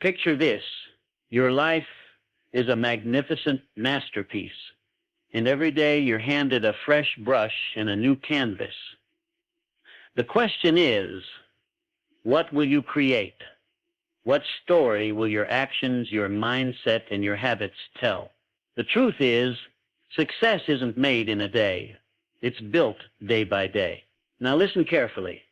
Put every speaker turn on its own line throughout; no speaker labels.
Picture this. Your life is a magnificent masterpiece, and every day you're handed a fresh brush and a new canvas. The question is, what will you create? What story will your actions, your mindset, and your habits tell? The truth is, success isn't made in a day. It's built day by day. Now listen carefully.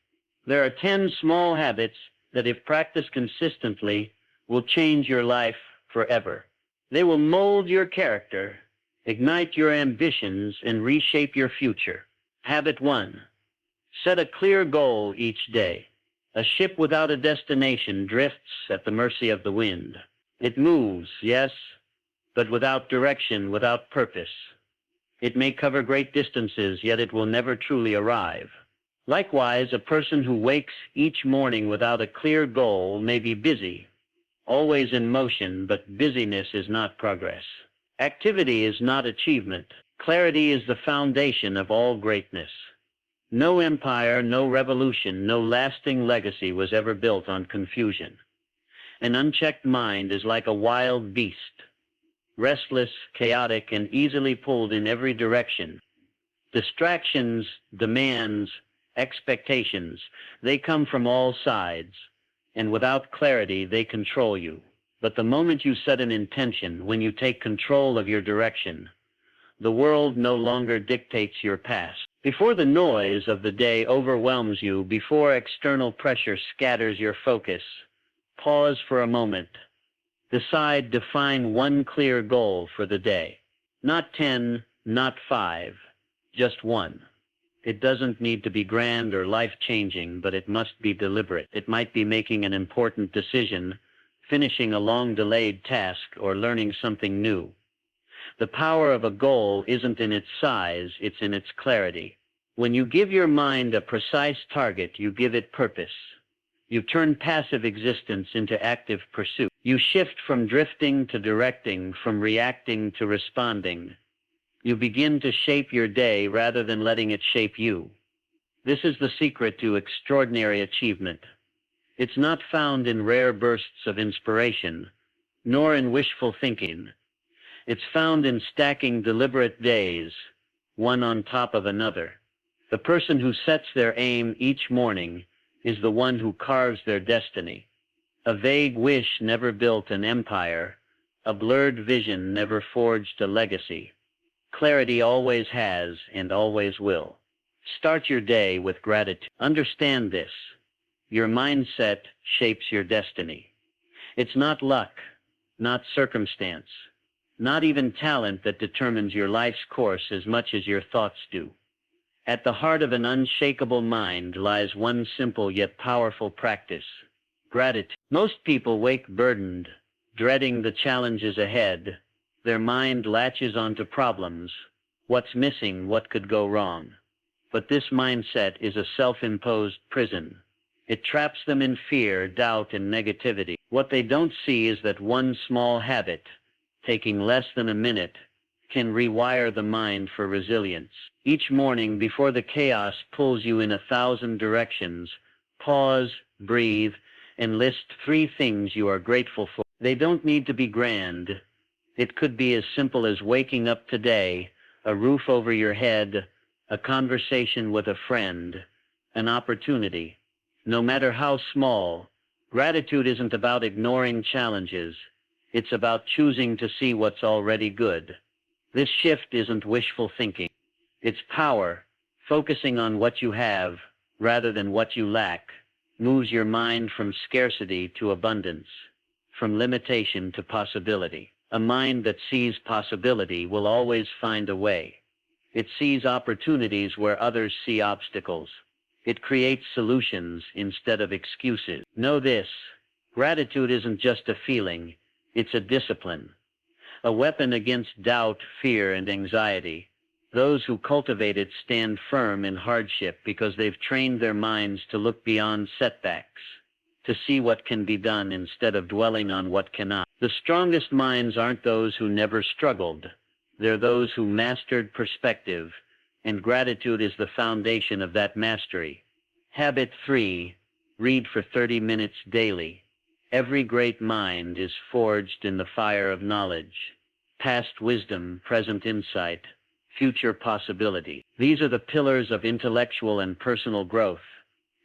There are 10 small habits that, if practiced consistently, will change your life forever. They will mold your character, ignite your ambitions, and reshape your future. Habit 1. Set a clear goal each day. A ship without a destination drifts at the mercy of the wind. It moves, yes, but without direction, without purpose. It may cover great distances, yet it will never truly arrive. Likewise, a person who wakes each morning without a clear goal may be busy, always in motion, but busyness is not progress. Activity is not achievement. Clarity is the foundation of all greatness. No empire, no revolution, no lasting legacy was ever built on confusion. An unchecked mind is like a wild beast, restless, chaotic, and easily pulled in every direction. Distractions, demands, expectations, they come from all sides, and without clarity, they control you. But the moment you set an intention, when you take control of your direction, the world no longer dictates your path. Before the noise of the day overwhelms you, before external pressure scatters your focus, pause for a moment. Define one clear goal for the day. Not 10, not 5, just one. It doesn't need to be grand or life-changing, but it must be deliberate. It might be making an important decision, finishing a long-delayed task, or learning something new. The power of a goal isn't in its size, it's in its clarity. When you give your mind a precise target, you give it purpose. You turn passive existence into active pursuit. You shift from drifting to directing, from reacting to responding. You begin to shape your day rather than letting it shape you. This is the secret to extraordinary achievement. It's not found in rare bursts of inspiration, nor in wishful thinking. It's found in stacking deliberate days, one on top of another. The person who sets their aim each morning is the one who carves their destiny. A vague wish never built an empire. A blurred vision never forged a legacy. Clarity always has and always will. Start your day with gratitude. Understand this. Your mindset shapes your destiny. It's not luck, not circumstance, not even talent that determines your life's course as much as your thoughts do. At the heart of an unshakable mind lies one simple yet powerful practice: gratitude. Most people wake burdened, dreading the challenges ahead. Their mind latches onto problems. What's missing? What could go wrong? But this mindset is a self-imposed prison. It traps them in fear, doubt, and negativity. What they don't see is that one small habit, taking less than a minute, can rewire the mind for resilience. Each morning, before the chaos pulls you in 1,000 directions, pause, breathe, and list 3 things you are grateful for. They don't need to be grand. It could be as simple as waking up today, a roof over your head, a conversation with a friend, an opportunity. No matter how small, gratitude isn't about ignoring challenges. It's about choosing to see what's already good. This shift isn't wishful thinking. It's power. Focusing on what you have rather than what you lack moves your mind from scarcity to abundance, from limitation to possibility. A mind that sees possibility will always find a way. It sees opportunities where others see obstacles. It creates solutions instead of excuses. Know this: gratitude isn't just a feeling, it's a discipline, a weapon against doubt, fear, and anxiety. Those who cultivate it stand firm in hardship because they've trained their minds to look beyond setbacks, to see what can be done instead of dwelling on what cannot. The strongest minds aren't those who never struggled. They're those who mastered perspective, and gratitude is the foundation of that mastery. Habit 3, read for 30 minutes daily. Every great mind is forged in the fire of knowledge. Past wisdom, present insight, future possibility. These are the pillars of intellectual and personal growth.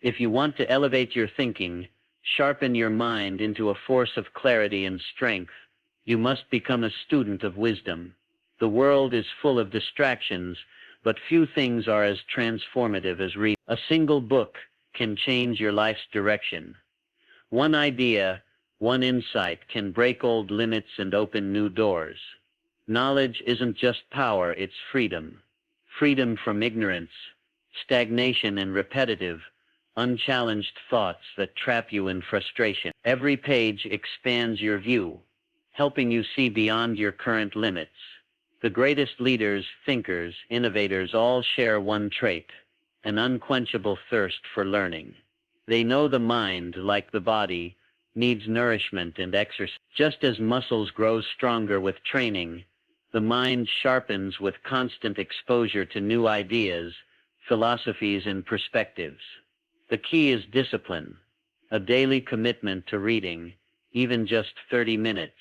If you want to elevate your thinking, sharpen your mind into a force of clarity and strength, you must become a student of wisdom. The world is full of distractions, but few things are as transformative as reading. A single book can change your life's direction. One idea, one insight can break old limits and open new doors. Knowledge isn't just power, it's freedom. Freedom from ignorance, stagnation, and repetitive, unchallenged thoughts that trap you in frustration. Every page expands your view, helping you see beyond your current limits. The greatest leaders, thinkers, innovators all share one trait: an unquenchable thirst for learning. They know the mind, like the body, needs nourishment and exercise. Just as muscles grow stronger with training, the mind sharpens with constant exposure to new ideas, philosophies, and perspectives. The key is discipline, a daily commitment to reading, even just 30 minutes.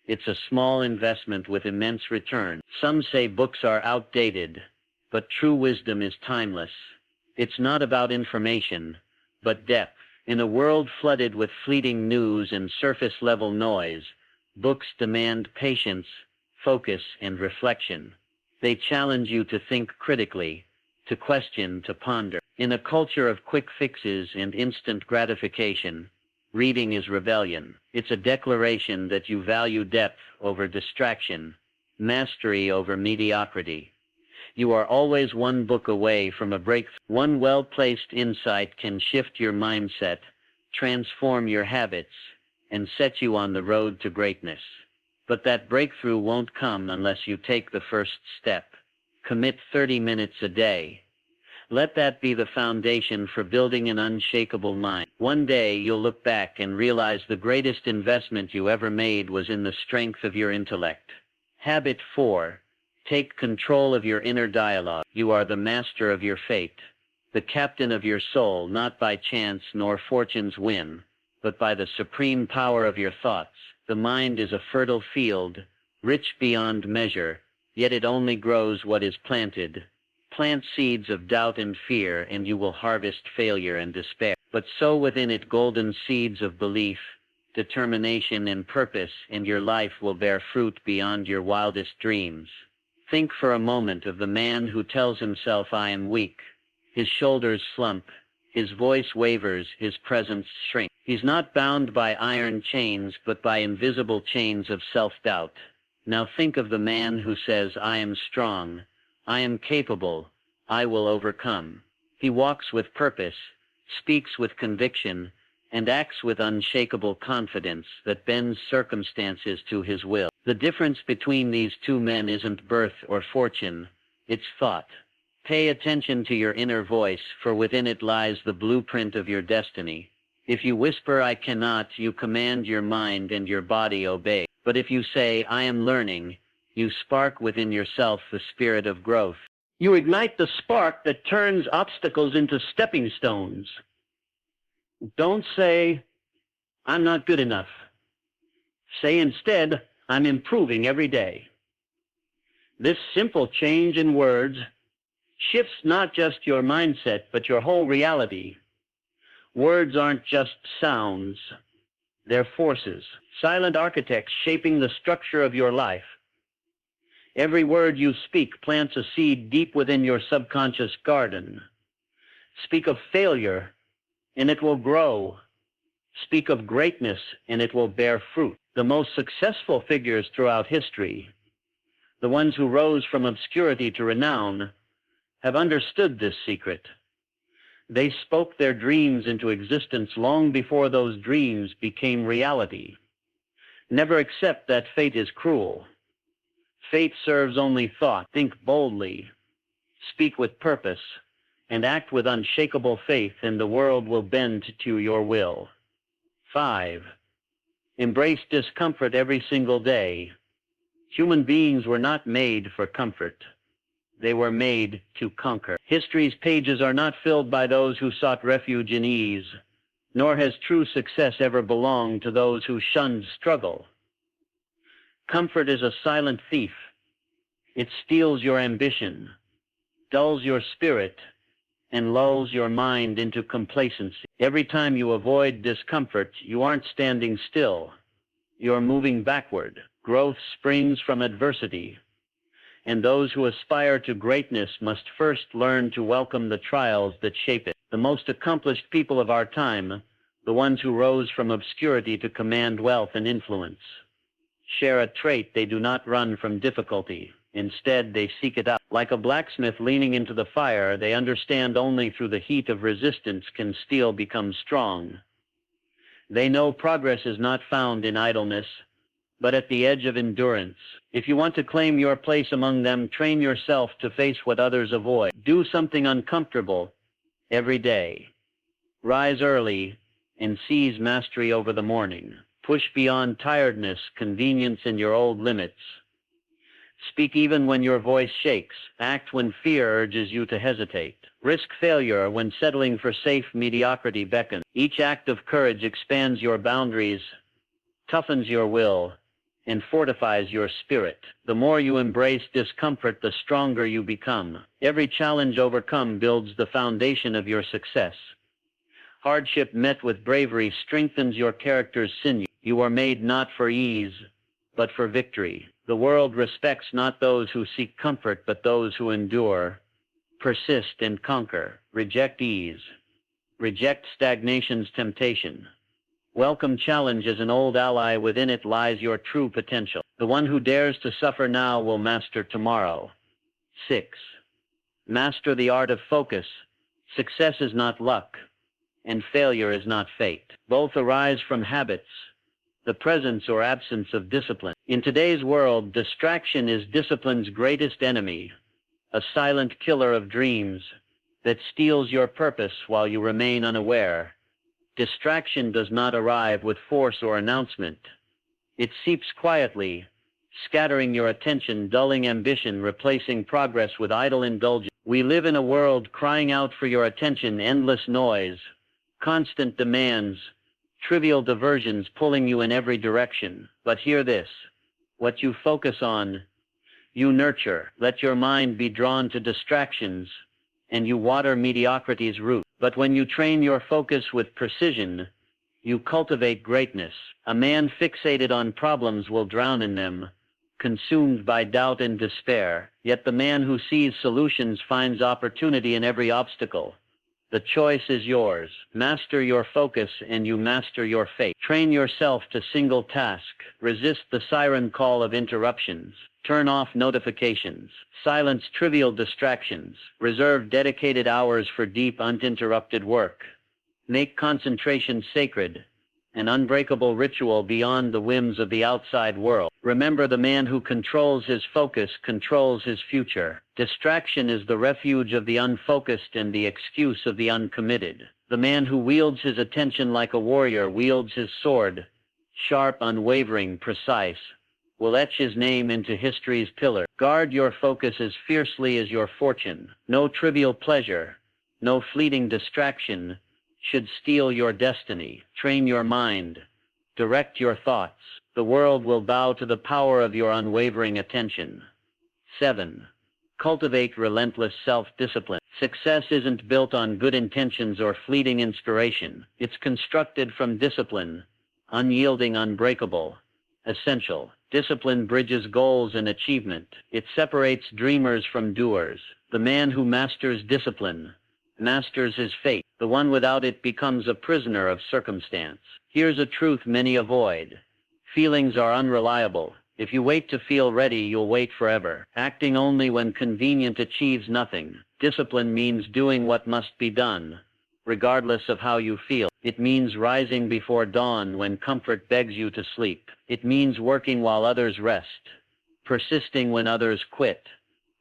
It's a small investment with immense return. Some say books are outdated, but true wisdom is timeless. It's not about information, but depth. In a world flooded with fleeting news and surface-level noise, books demand patience, focus, and reflection. They challenge you to think critically, to question, to ponder. In a culture of quick fixes and instant gratification, reading is rebellion. It's a declaration that you value depth over distraction, mastery over mediocrity. You are always one book away from a breakthrough. One well-placed insight can shift your mindset, transform your habits, and set you on the road to greatness. But that breakthrough won't come unless you take the first step. Commit 30 minutes a day. Let that be the foundation for building an unshakable mind. One day you'll look back and realize the greatest investment you ever made was in the strength of your intellect. Habit 4. Take control of your inner dialogue. You are the master of your fate, the captain of your soul, not by chance nor fortune's whim, but by the supreme power of your thoughts. The mind is a fertile field, rich beyond measure, yet it only grows what is planted. Plant seeds of doubt and fear, and you will harvest failure and despair. But sow within it golden seeds of belief, determination, and purpose, and your life will bear fruit beyond your wildest dreams. Think for a moment of the man who tells himself, "I am weak." His shoulders slump, his voice wavers, his presence shrinks. He's not bound by iron chains, but by invisible chains of self-doubt. Now think of the man who says, "I am strong, I am capable, I will overcome." He walks with purpose, speaks with conviction, and acts with unshakable confidence that bends circumstances to his will. The difference between these two men isn't birth or fortune, it's thought. Pay attention to your inner voice, for within it lies the blueprint of your destiny. If you whisper, "I cannot," you command your mind and your body obey. But if you say, "I am learning," you spark within yourself the spirit of growth. You ignite the spark that turns obstacles into stepping stones. Don't say, "I'm not good enough." Say instead, "I'm improving every day." This simple change in words shifts not just your mindset, but your whole reality. Words aren't just sounds, they're forces, silent architects shaping the structure of your life. Every word you speak plants a seed deep within your subconscious garden. Speak of failure, and it will grow. Speak of greatness, and it will bear fruit. The most successful figures throughout history, the ones who rose from obscurity to renown, have understood this secret. They spoke their dreams into existence long before those dreams became reality. Never accept that fate is cruel. Fate serves only thought. Think boldly, speak with purpose, and act with unshakable faith, and the world will bend to your will. 5. Embrace discomfort every single day. Human beings were not made for comfort. They were made to conquer. History's pages are not filled by those who sought refuge in ease, nor has true success ever belonged to those who shunned struggle. Comfort is a silent thief. It steals your ambition, dulls your spirit, and lulls your mind into complacency. Every time you avoid discomfort, you aren't standing still. You're moving backward. Growth springs from adversity, and those who aspire to greatness must first learn to welcome the trials that shape it. The most accomplished people of our time, the ones who rose from obscurity to command wealth and influence, share a trait: they do not run from difficulty. Instead, they seek it out. Like a blacksmith leaning into the fire, they understand only through the heat of resistance can steel become strong. They know progress is not found in idleness, but at the edge of endurance. If you want to claim your place among them, train yourself to face what others avoid. Do something uncomfortable every day. Rise early and seize mastery over the morning. Push beyond tiredness, convenience, and your old limits. Speak even when your voice shakes. Act when fear urges you to hesitate. Risk failure when settling for safe mediocrity beckons. Each act of courage expands your boundaries, toughens your will, and fortifies your spirit. The more you embrace discomfort, the stronger you become. Every challenge overcome builds the foundation of your success. Hardship met with bravery strengthens your character's sinew. You are made not for ease, but for victory. The world respects not those who seek comfort, but those who endure, persist, and conquer. Reject ease. Reject stagnation's temptation. Welcome challenge as an old ally. Within it lies your true potential. The one who dares to suffer now will master tomorrow. 6. Master the art of focus. Success is not luck, and failure is not fate. Both arise from habits, the presence or absence of discipline. In today's world, distraction is discipline's greatest enemy, a silent killer of dreams that steals your purpose while you remain unaware. Distraction does not arrive with force or announcement. It seeps quietly, scattering your attention, dulling ambition, replacing progress with idle indulgence. We live in a world crying out for your attention: endless noise, constant demands, trivial diversions pulling you in every direction. But hear this: what you focus on, you nurture. Let your mind be drawn to distractions, and you water mediocrity's root. But when you train your focus with precision, you cultivate greatness. A man fixated on problems will drown in them, consumed by doubt and despair. Yet the man who sees solutions finds opportunity in every obstacle. The choice is yours. Master your focus and you master your fate. Train yourself to single task. Resist the siren call of interruptions. Turn off notifications. Silence trivial distractions. Reserve dedicated hours for deep, uninterrupted work. Make concentration sacred, an unbreakable ritual beyond the whims of the outside world. Remember, the man who controls his focus controls his future. Distraction is the refuge of the unfocused and the excuse of the uncommitted. The man who wields his attention like a warrior wields his sword, sharp, unwavering, precise, will etch his name into history's pillar. Guard your focus as fiercely as your fortune. No trivial pleasure, no fleeting distraction should steal your destiny. Train your mind. Direct your thoughts. The world will bow to the power of your unwavering attention. 7. Cultivate relentless self-discipline. Success isn't built on good intentions or fleeting inspiration. It's constructed from discipline, unyielding, unbreakable, essential. Discipline bridges goals and achievement. It separates dreamers from doers. The man who masters discipline masters his fate. The one without it becomes a prisoner of circumstance. Here's a truth many avoid: feelings are unreliable. If you wait to feel ready, you'll wait forever. Acting only when convenient achieves nothing. Discipline means doing what must be done, regardless of how you feel. It means rising before dawn when comfort begs you to sleep. It means working while others rest, persisting when others quit,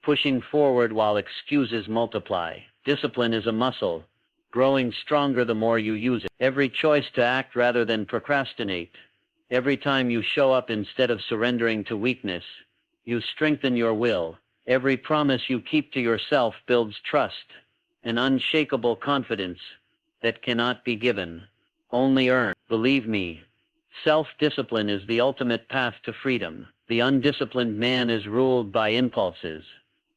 pushing forward while excuses multiply. Discipline is a muscle, growing stronger the more you use it. Every choice to act rather than procrastinate, every time you show up instead of surrendering to weakness, you strengthen your will. Every promise you keep to yourself builds trust, an unshakable confidence that cannot be given. only earn. Believe me, self-discipline is the ultimate path to freedom. The undisciplined man is ruled by impulses,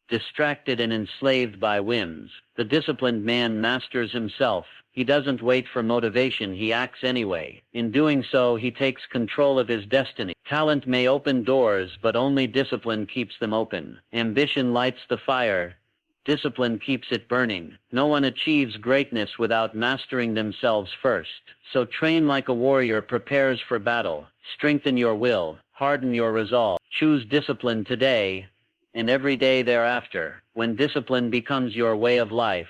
distracted and enslaved by whims. The disciplined man masters himself. He doesn't wait for motivation, he acts anyway. In doing so, he takes control of his destiny. Talent may open doors, but only discipline keeps them open. Ambition lights the fire. Discipline keeps it burning. No one achieves greatness without mastering themselves first. So train like a warrior prepares for battle. Strengthen your will. Harden your resolve. Choose discipline today and every day thereafter. When discipline becomes your way of life,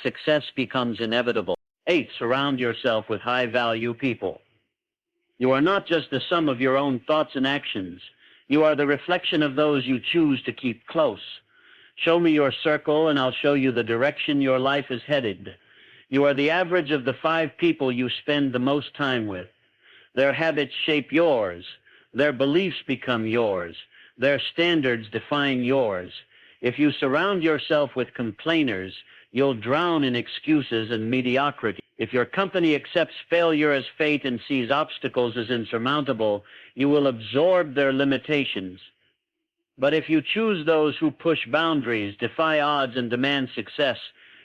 success becomes inevitable. 8. Surround yourself with high-value people. You are not just the sum of your own thoughts and actions. You are the reflection of those you choose to keep close. Show me your circle, and I'll show you the direction your life is headed. You are the average of the 5 people you spend the most time with. Their habits shape yours. Their beliefs become yours. Their standards define yours. If you surround yourself with complainers, you'll drown in excuses and mediocrity. If your company accepts failure as fate and sees obstacles as insurmountable, you will absorb their limitations. But if you choose those who push boundaries, defy odds, and demand success,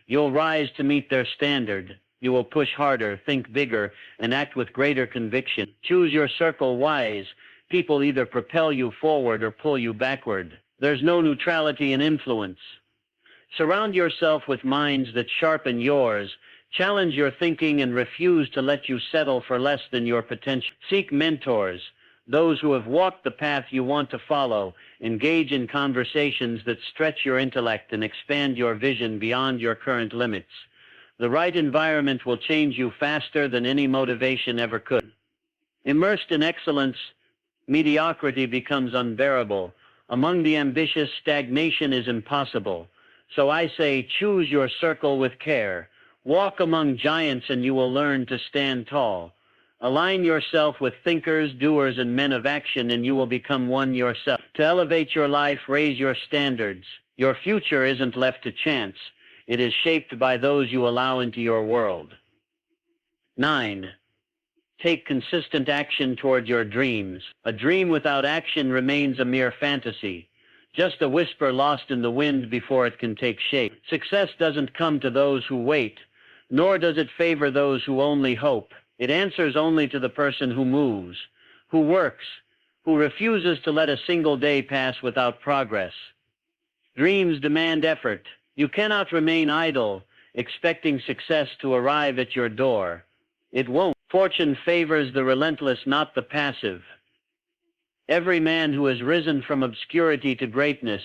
you'll rise to meet their standard. You will push harder, think bigger, and act with greater conviction. Choose your circle wise. People either propel you forward or pull you backward. There's no neutrality in influence. Surround yourself with minds that sharpen yours. Challenge your thinking and refuse to let you settle for less than your potential. Seek mentors, those who have walked the path you want to follow. Engage in conversations that stretch your intellect and expand your vision beyond your current limits. The right environment will change you faster than any motivation ever could. Immersed in excellence, mediocrity becomes unbearable. Among the ambitious, stagnation is impossible. So I say, choose your circle with care. Walk among giants and you will learn to stand tall. Align yourself with thinkers, doers, and men of action, and you will become one yourself. To elevate your life, raise your standards. Your future isn't left to chance. It is shaped by those you allow into your world. 9. Take consistent action toward your dreams. A dream without action remains a mere fantasy, just a whisper lost in the wind before it can take shape. Success doesn't come to those who wait, nor does it favor those who only hope. It answers only to the person who moves, who works, who refuses to let a single day pass without progress. Dreams demand effort. You cannot remain idle, expecting success to arrive at your door. It won't. Fortune favors the relentless, not the passive. Every man who has risen from obscurity to greatness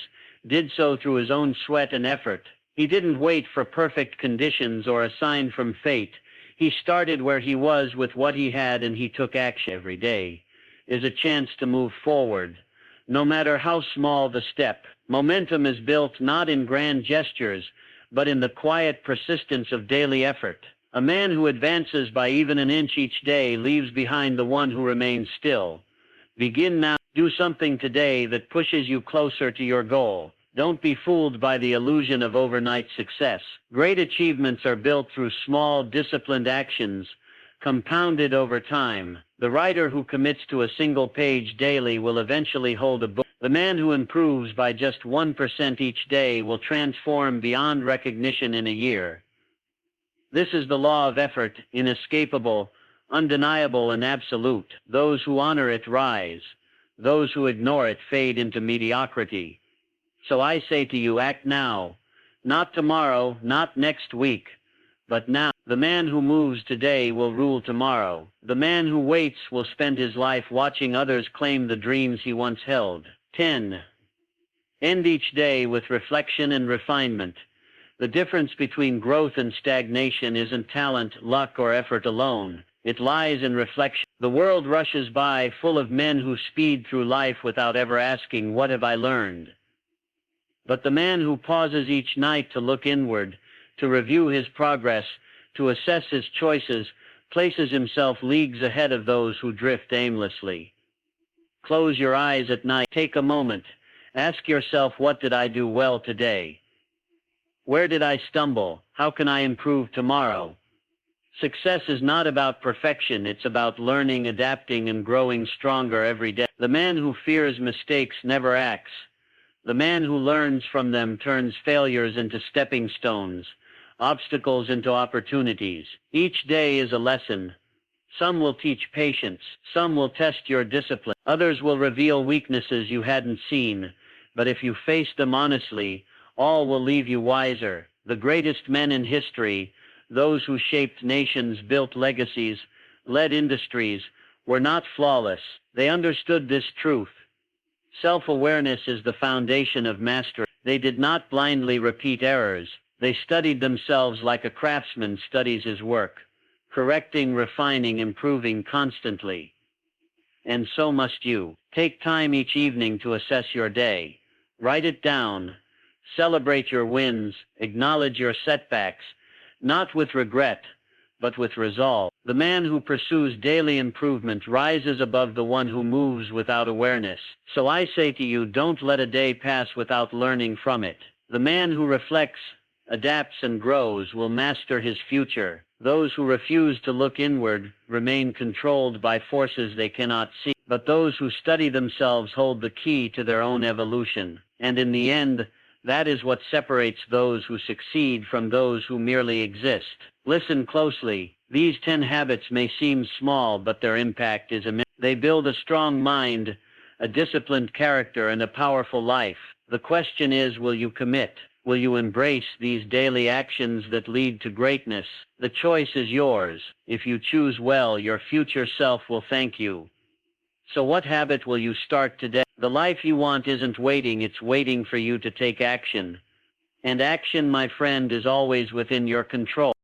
did so through his own sweat and effort. He didn't wait for perfect conditions or a sign from fate. He started where he was with what he had, and he took action. Every day is a chance to move forward, no matter how small the step. Momentum is built not in grand gestures, but in the quiet persistence of daily effort. A man who advances by even an inch each day leaves behind the one who remains still. Begin now. Do something today that pushes you closer to your goal. Don't be fooled by the illusion of overnight success. Great achievements are built through small, disciplined actions, compounded over time. The writer who commits to a single page daily will eventually hold a book. The man who improves by just 1% each day will transform beyond recognition in a year. This is the law of effort, inescapable, undeniable, and absolute. Those who honor it rise. Those who ignore it fade into mediocrity. So I say to you, act now. Not tomorrow, not next week, but now. The man who moves today will rule tomorrow. The man who waits will spend his life watching others claim the dreams he once held. 10. End each day with reflection and refinement. The difference between growth and stagnation isn't talent, luck, or effort alone. It lies in reflection. The world rushes by, full of men who speed through life without ever asking, "What have I learned?" But the man who pauses each night to look inward, to review his progress, to assess his choices, places himself leagues ahead of those who drift aimlessly. Close your eyes at night. Take a moment. Ask yourself, what did I do well today? Where did I stumble? How can I improve tomorrow? Success is not about perfection, it's about learning, adapting, and growing stronger every day. The man who fears mistakes never acts. The man who learns from them turns failures into stepping stones, obstacles into opportunities. Each day is a lesson. Some will teach patience, some will test your discipline, others will reveal weaknesses you hadn't seen. But if you face them honestly, all will leave you wiser. The greatest men in history, those who shaped nations, built legacies, led industries, were not flawless. They understood this truth. Self-awareness is the foundation of mastery. They did not blindly repeat errors. They studied themselves like a craftsman studies his work, correcting, refining, improving constantly. And so must you. Take time each evening to assess your day. Write it down. Celebrate your wins. Acknowledge your setbacks, not with regret, but with resolve. The man who pursues daily improvement rises above the one who moves without awareness. So I say to you, don't let a day pass without learning from it. The man who reflects, adapts, and grows will master his future. Those who refuse to look inward remain controlled by forces they cannot see. But those who study themselves hold the key to their own evolution. And in the end, that is what separates those who succeed from those who merely exist. Listen closely. These 10 habits may seem small, but their impact is immense. They build a strong mind, a disciplined character, and a powerful life. The question is, will you commit? Will you embrace these daily actions that lead to greatness? The choice is yours. If you choose well, your future self will thank you. So what habit will you start today? The life you want isn't waiting, it's waiting for you to take action. And action, my friend, is always within your control.